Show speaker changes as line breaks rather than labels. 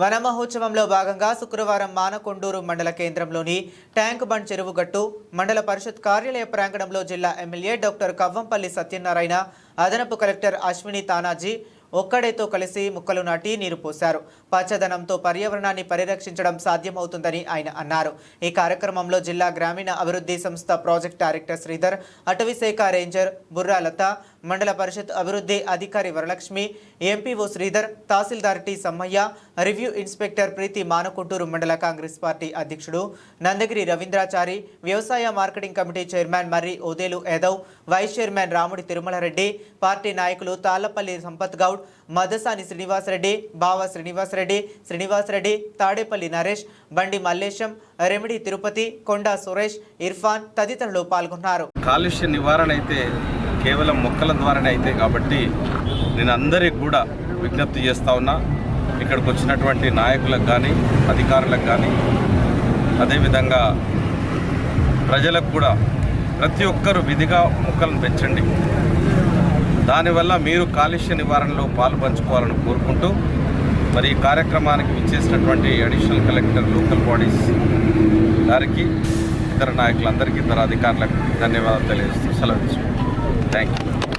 వన మహోత్సవంలో భాగంగా శుక్రవారం మానకొండూరు మండల కేంద్రంలోని ట్యాంక్ బండ్ చెరువు గట్టు మండల పరిషత్ కార్యాలయ ప్రాంగణంలో జిల్లా ఎమ్మెల్యే డాక్టర్ కవ్వంపల్లి సత్యనారాయణ, అదనపు కలెక్టర్ అశ్విని తానాజీ ఒక్కడేతో కలిసి మొక్కలు నాటి నీరు పోశారు. పచ్చదనంతో పర్యావరణాన్ని పరిరక్షించడం సాధ్యమవుతుందని ఆయన అన్నారు. ఈ కార్యక్రమంలో జిల్లా గ్రామీణ అభివృద్ధి సంస్థ ప్రాజెక్ట్ డైరెక్టర్ శ్రీధర్, అటవీశాఖ రేంజర్ బుర్రాలత, మండల పరిషత్ అభివృద్ధి అధికారి వరలక్ష్మి, ఎంపీఓ శ్రీధర్, తహసీల్దార్ టి సమ్మయ్య, రివ్యూ ఇన్స్పెక్టర్ ప్రీతి, మానకొంటూరు మండల కాంగ్రెస్ పార్టీ అధ్యక్షుడు నందగిరి రవీంద్రాచారి, వ్యవసాయ మార్కెటింగ్ కమిటీ చైర్మన్ మర్రి ఓదేలు యాదవ్, వైస్ చైర్మన్ రాముడి తిరుమలరెడ్డి, పార్టీ నాయకులు తాళ్లపల్లి సంపత్ గౌడ్, మదసాని శ్రీనివాసరెడ్డి, బావ శ్రీనివాసరెడ్డి, తాడేపల్లి నరేష్, బండి మల్లేశం, రెమిడి తిరుపతి, కొండా సురేష్, ఇర్ఫాన్ తదితరులు పాల్గొన్నారు.
కాలుష్య నివారణ అయితే కేవలం మొక్కల ద్వారానే అయితే కాబట్టి నేను అందరికీ కూడా విజ్ఞప్తి చేస్తా ఉన్నా. ఇక్కడికి వచ్చినటువంటి నాయకులకు కానీ అధికారులకు కానీ అదేవిధంగా ప్రజలకు కూడా ప్రతి ఒక్కరూ విధిగా మొక్కలను పెంచండి. దానివల్ల మీరు కాలుష్య నివారణలో పాలు పంచుకోవాలని కోరుకుంటూ మరి ఈ కార్యక్రమానికి విచ్చేసినటువంటి అడిషనల్ కలెక్టర్, లోకల్ బాడీస్ గారికి, ఇతర నాయకులందరికీ, ఇతర అధికారులకు ధన్యవాదాలు తెలియజేస్తూ సెలవు తీసుకుంటాం. Thank you.